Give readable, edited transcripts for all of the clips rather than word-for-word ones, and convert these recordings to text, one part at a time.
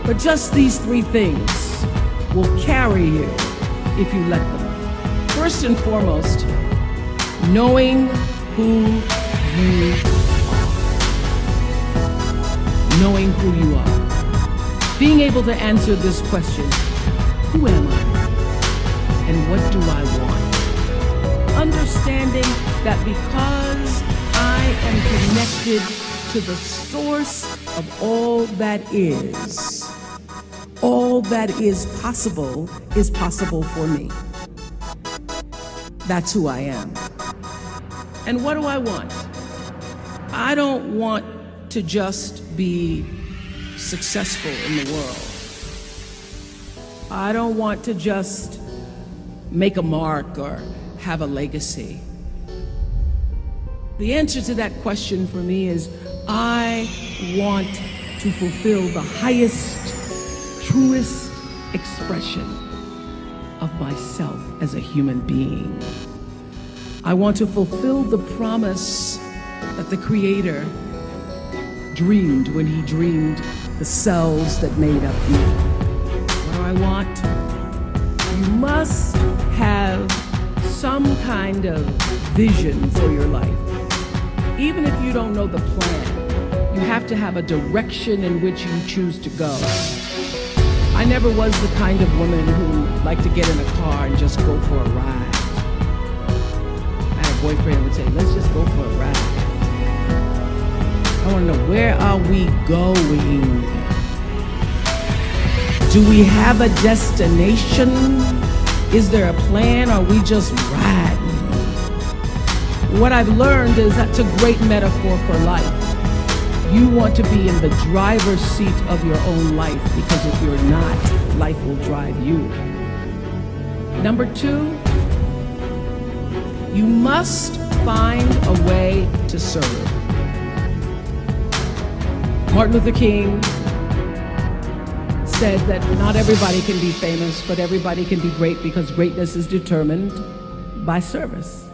But just these three things will carry you if you let them. First and foremost, knowing who you are. Knowing who you are. Being able to answer this question, who am I? And what do I want? Understanding that because I am connected to the source of all that is possible for me. That's who I am. And what do I want? I don't want to just be successful in the world. I don't want to just make a mark or have a legacy. The answer to that question for me is I want to fulfill the highest, truest expression of myself as a human being. I want to fulfill the promise that the Creator dreamed when He dreamed the cells that made up me. What do I want? You must have some kind of vision for your life. Even if you don't know the plan, you have to have a direction in which you choose to go. I never was the kind of woman who liked to get in a car and just go for a ride. I had a boyfriend who would say, let's just go for a ride. I want to know, where are we going? Do we have a destination? Is there a plan, or are we just riding? What I've learned is that's a great metaphor for life. You want to be in the driver's seat of your own life, because if you're not, life will drive you. Number two, you must find a way to serve. Martin Luther King said that not everybody can be famous, but everybody can be great, because greatness is determined by service.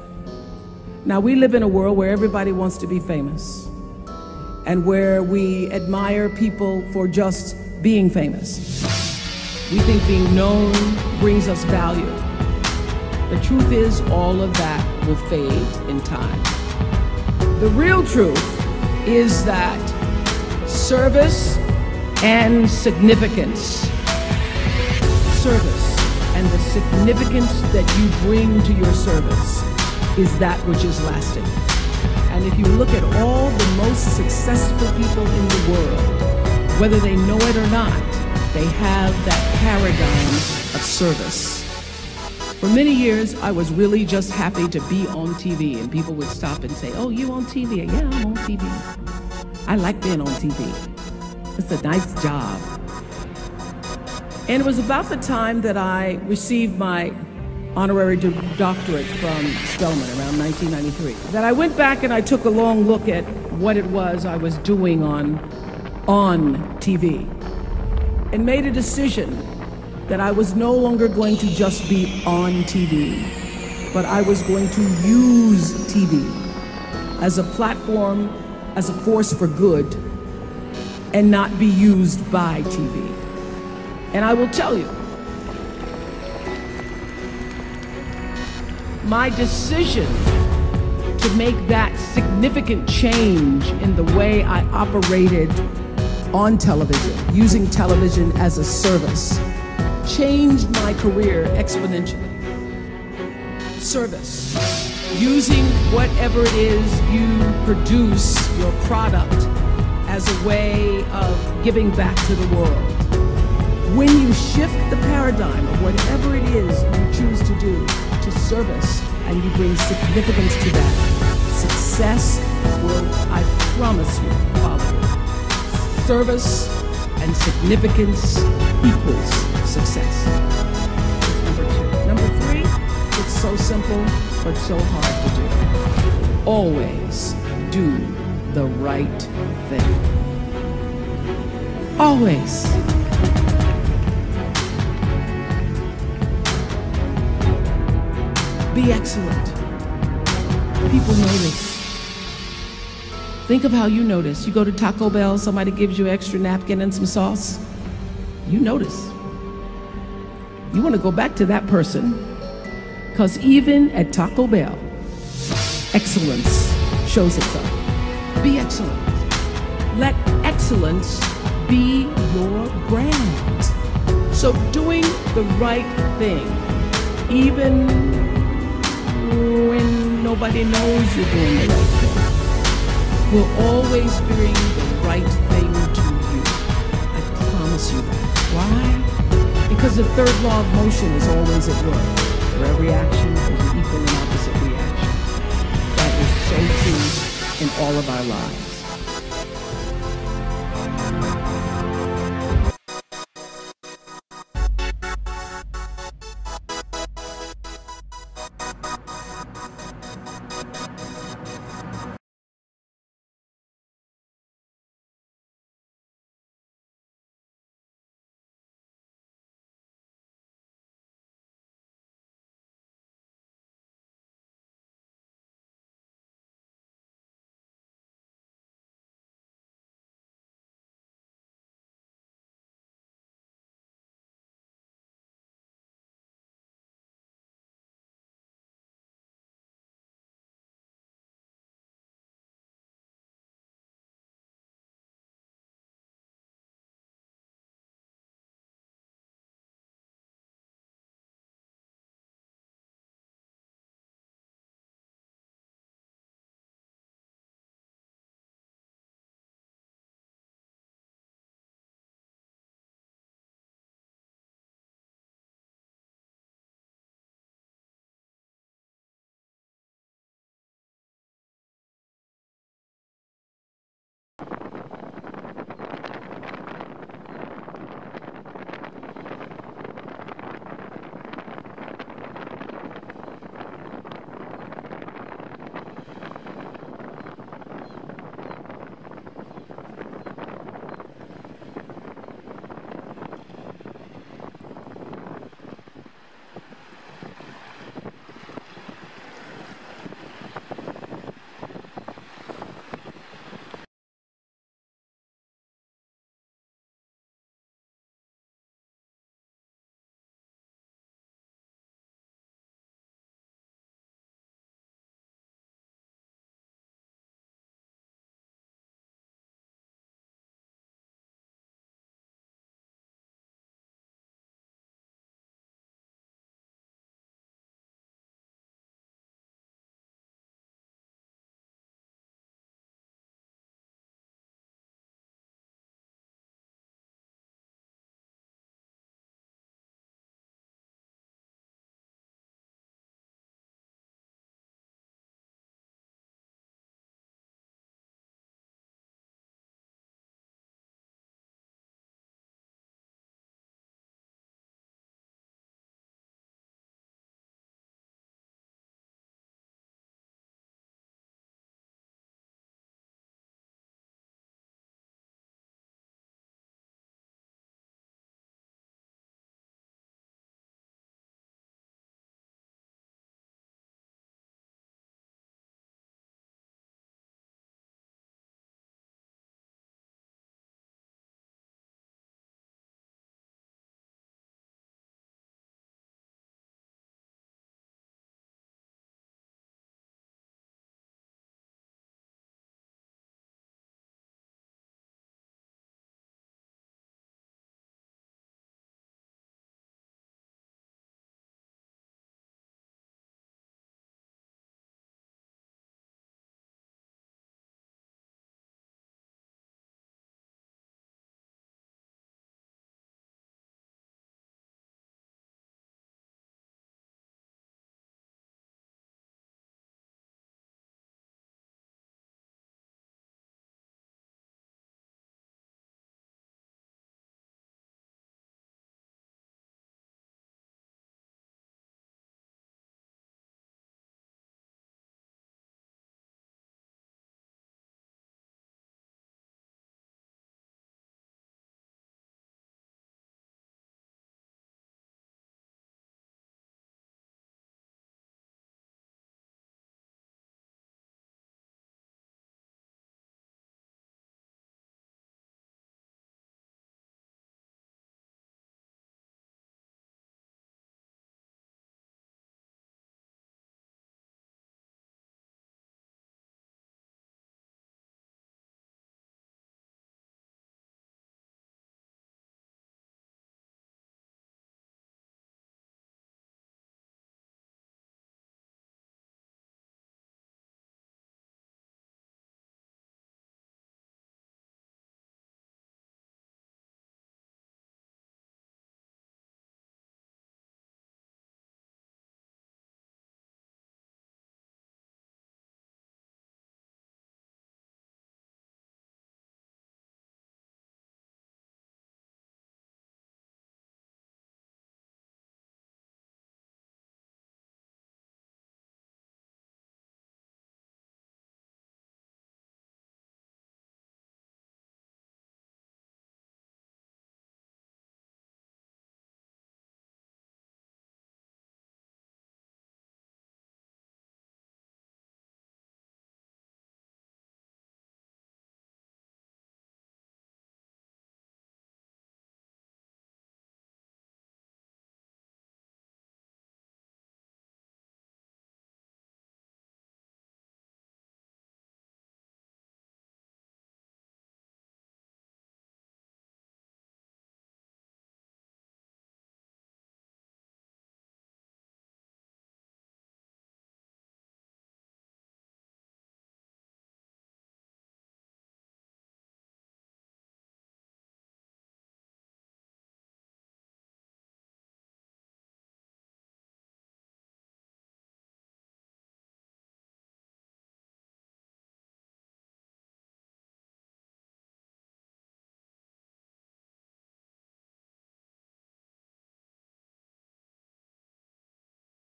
Now, we live in a world where everybody wants to be famous, and where we admire people for just being famous. We think being known brings us value. The truth is, all of that will fade in time. The real truth is that service and significance, the significance that you bring to your service is that which is lasting. And if you look at all the most successful people in the world, whether they know it or not, they have that paradigm of service. For many years, I was really just happy to be on TV, and people would stop and say, oh, you on TV? Yeah, I'm on TV. I like being on TV. It's a nice job. And it was about the time that I received my honorary doctorate from Spelman around 1993 that I went back and I took a long look at what it was I was doing on TV, and made a decision that I was no longer going to just be on TV, but I was going to use TV as a platform, as a force for good, and not be used by TV. And I will tell you, my decision to make that significant change in the way I operated on television, using television as a service, changed my career exponentially. Service, using whatever it is you produce, your product, as a way of giving back to the world. When you shift the paradigm of whatever it is you choose to do to service, and you bring significance to that, success will, I promise you, follow. Service and significance equals success. That's number two. Number three, it's so simple, but so hard to do. Always do the right thing. Always. Be excellent. People notice. Think of how you notice. You go to Taco Bell, somebody gives you an extra napkin and some sauce. you notice. You want to go back to that person, because even at Taco Bell, excellence shows itself. Be excellent. Let excellence be your brand. So doing the right thing, even when nobody knows you're doing the right thing, will always bring the right thing to you. I promise you that. Why? Because the third law of motion is always at work. For every action, there's an equal and opposite reaction. That is so true in all of our lives.